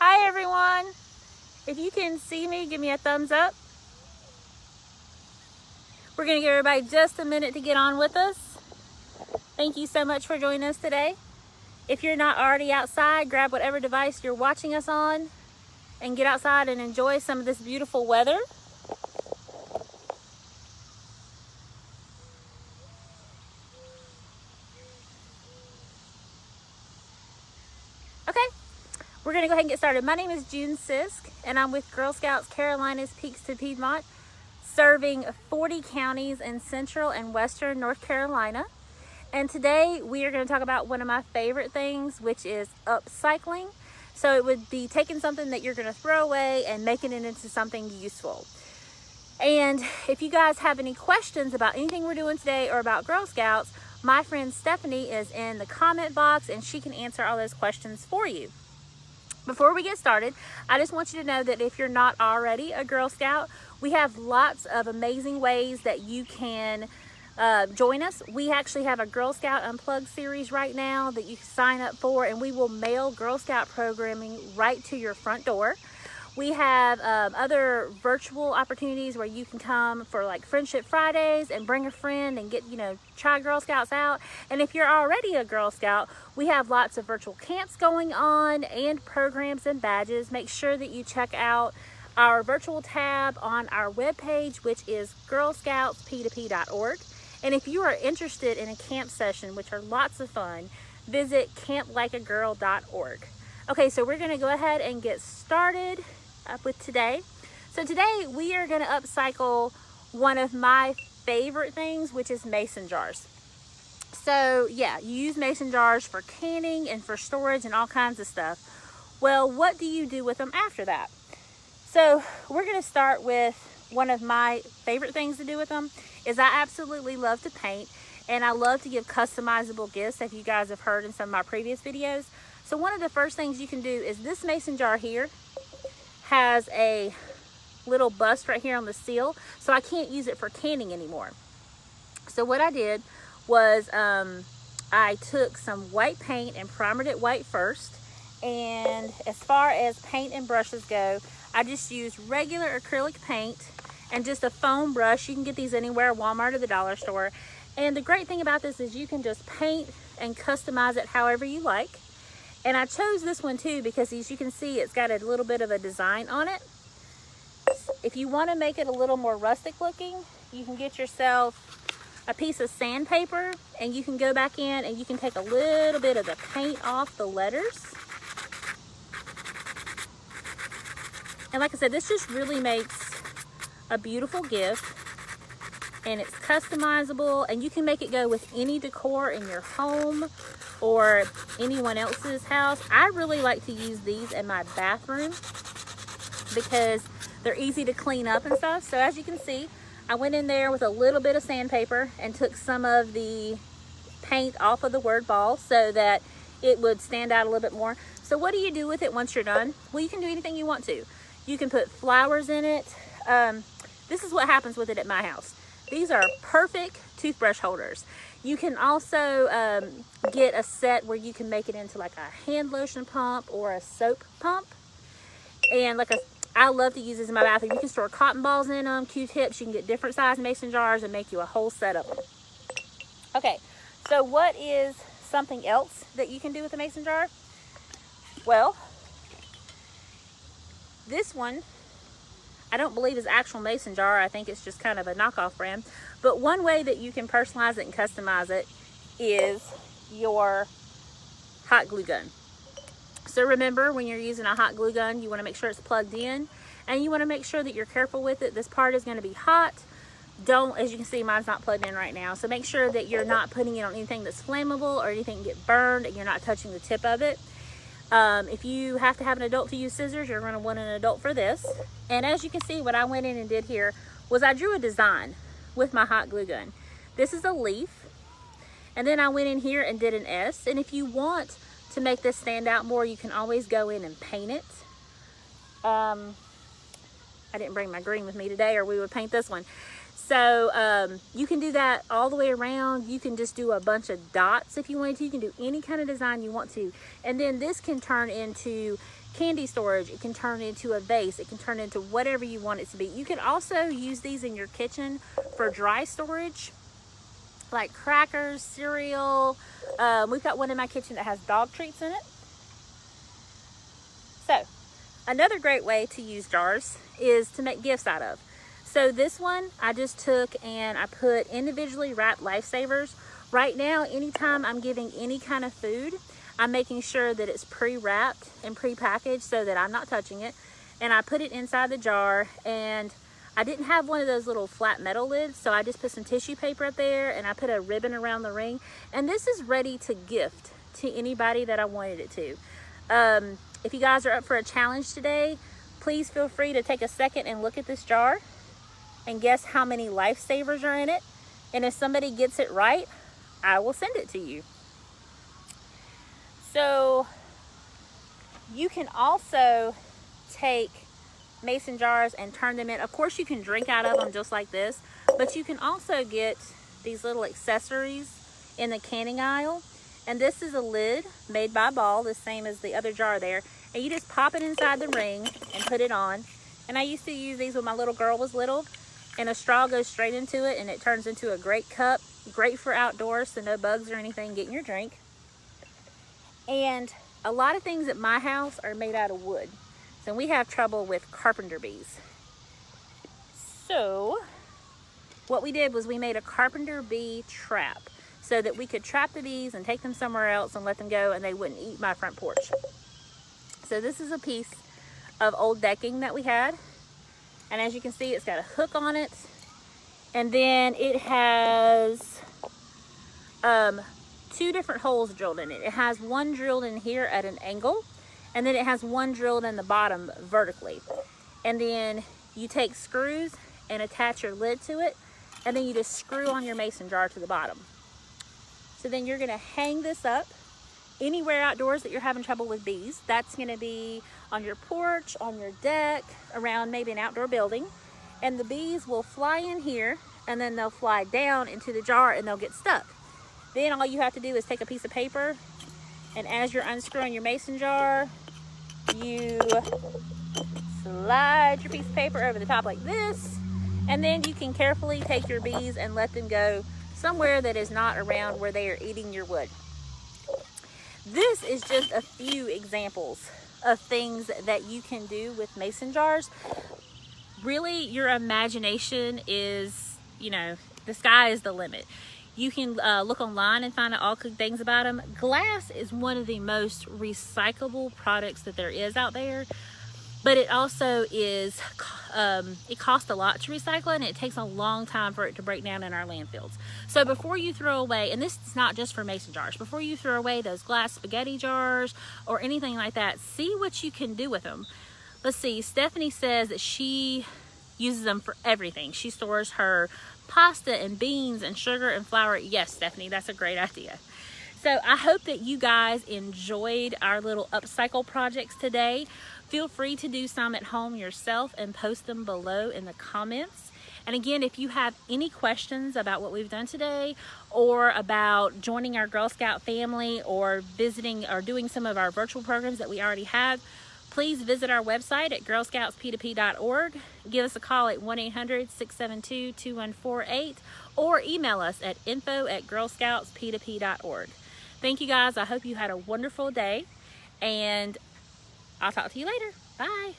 Hi everyone! If you can see me, give me a thumbs up. We're going to give everybody just a minute to get on with us. Thank you so much for joining us today. If you're not already outside, grab whatever device you're watching us on and get outside and enjoy some of this beautiful weather. Okay, we're going to go ahead and get started. My name is June Sisk, and I'm with Girl Scouts Carolinas Peaks to Piedmont, serving 40 counties in central and western North Carolina. And today we are going to talk about one of my favorite things, which is upcycling. So it would be taking something that you're going to throw away and making it into something useful. And if you guys have any questions about anything we're doing today or about Girl Scouts, my friend Stephanie is in the comment box and she can answer all those questions for you. Before we get started, I just want you to know that if you're not already a Girl Scout, we have lots of amazing ways that you can join us. We actually have a Girl Scout Unplugged series right now that you can sign up for, and we will mail Girl Scout programming right to your front door. We have other virtual opportunities where you can come for like Friendship Fridays and bring a friend and get, try Girl Scouts out. And if you're already a Girl Scout, we have lots of virtual camps going on and programs and badges. Make sure that you check out our virtual tab on our webpage, which is girlscoutsptp.org. And if you are interested in a camp session, which are lots of fun, visit camplikeagirl.org. Okay, so we're going to go ahead and get started with today. So today we are going to upcycle one of my favorite things, which is mason jars. So yeah, you use mason jars for canning and for storage and all kinds of stuff. Well, what do you do with them after that? So we're going to start with one of my favorite things to do with them is I absolutely love to paint, and I love to give customizable gifts, if you guys have heard in some of my previous videos. So one of the first things you can do is this mason jar here has a little bust right here on the seal, so I can't use it for canning anymore. So what I did was I took some white paint and primered it white first, and as far as paint and brushes go, I just used regular acrylic paint and just a foam brush. You can get these anywhere, Walmart or the dollar store. And the great thing about this is you can just paint and customize it however you like. And I chose this one too because, as you can see, it's got a little bit of a design on it. If you want to make it a little more rustic looking, you can get yourself a piece of sandpaper and you can go back in and you can take a little bit of the paint off the letters. And like I said, this just really makes a beautiful gift, and it's customizable, and you can make it go with any decor in your home or anyone else's house. I really like to use these in my bathroom because they're easy to clean up and stuff. So as you can see, I went in there with a little bit of sandpaper and took some of the paint off of the word ball so that it would stand out a little bit more. So what do you do with it once you're done? Well, you can do anything you want to. You can put flowers in it. This is what happens with it at my house. These are perfect toothbrush holders. You can also get a set where you can make it into like a hand lotion pump or a soap pump. And I love to use this in my bathroom. You can store cotton balls in them, Q-tips. You can get different size mason jars and make you a whole set of them. Okay, so what is something else that you can do with a mason jar? Well, this one, I don't believe is actual mason jar. I think it's just kind of a knockoff brand. But one way that you can personalize it and customize it is your hot glue gun. So remember, when you're using a hot glue gun, you want to make sure it's plugged in, and you want to make sure that you're careful with it. This part is going to be hot. As you can see, mine's not plugged in right now. So make sure that you're not putting it on anything that's flammable or anything can get burned, and you're not touching the tip of it. If you have to have an adult to use scissors, you're going to want an adult for this. And as you can see, what I went in and did here was I drew a design with my hot glue gun. This is a leaf. And then I went in here and did an S. And if you want to make this stand out more, you can always go in and paint it. I didn't bring my green with me today, or we would paint this one. So you can do that all the way around. You can just do a bunch of dots if you want to. You can do any kind of design you want to. And then this can turn into candy storage. It can turn into a vase. It can turn into whatever you want it to be. You can also use these in your kitchen for dry storage, like crackers, cereal. We've got one in my kitchen that has dog treats in it. So another great way to use jars is to make gifts out of. So this one I just took and I put individually wrapped lifesavers. Right now, anytime I'm giving any kind of food, I'm making sure that it's pre-wrapped and pre-packaged so that I'm not touching it. And I put it inside the jar, and I didn't have one of those little flat metal lids, so I just put some tissue paper up there and I put a ribbon around the ring. And this is ready to gift to anybody that I wanted it to. If you guys are up for a challenge today, please feel free to take a second and look at this jar and guess how many lifesavers are in it. And if somebody gets it right, I will send it to you. So you can also take mason jars and turn them in. Of course, you can drink out of them just like this, but you can also get these little accessories in the canning aisle. And this is a lid made by Ball, the same as the other jar there. And you just pop it inside the ring and put it on. And I used to use these when my little girl was little. And a straw goes straight into it and it turns into a great cup. Great for outdoors, so no bugs or anything getting your drink. And a lot of things at my house are made out of wood. So we have trouble with carpenter bees. So what we did was we made a carpenter bee trap so that we could trap the bees and take them somewhere else and let them go and they wouldn't eat my front porch. So this is a piece of old decking that we had. And as you can see, it's got a hook on it. And then it has 2 different holes drilled in it. It has one drilled in here at an angle, and then it has one drilled in the bottom vertically. And then you take screws and attach your lid to it, and then you just screw on your mason jar to the bottom. So then you're gonna hang this up anywhere outdoors that you're having trouble with bees. That's gonna be on your porch, on your deck, around maybe an outdoor building. And the bees will fly in here, and then they'll fly down into the jar and they'll get stuck. Then all you have to do is take a piece of paper, and as you're unscrewing your mason jar, you slide your piece of paper over the top like this, and then you can carefully take your bees and let them go somewhere that is not around where they are eating your wood. This is just a few examples of things that you can do with mason jars. Really, your imagination is, the sky is the limit. You can look online and find out all good things about them. Glass is one of the most recyclable products that there is out there, but it also is, it costs a lot to recycle, and it takes a long time for it to break down in our landfills. So before you throw away, and this is not just for mason jars, before you throw away those glass spaghetti jars or anything like that, see what you can do with them. Let's see, Stephanie says that she uses them for everything. She stores her pasta and beans and sugar and flour. Yes, Stephanie, that's a great idea. So I hope that you guys enjoyed our little upcycle projects today. Feel free to do some at home yourself and post them below in the comments. And again, if you have any questions about what we've done today, or about joining our Girl Scout family, or visiting or doing some of our virtual programs that we already have, please visit our website at girlscoutsptp.org. Give us a call at 1-800-672-2148, or email us at info@girlscoutsptp.org. Thank you guys. I hope you had a wonderful day, and I'll talk to you later. Bye.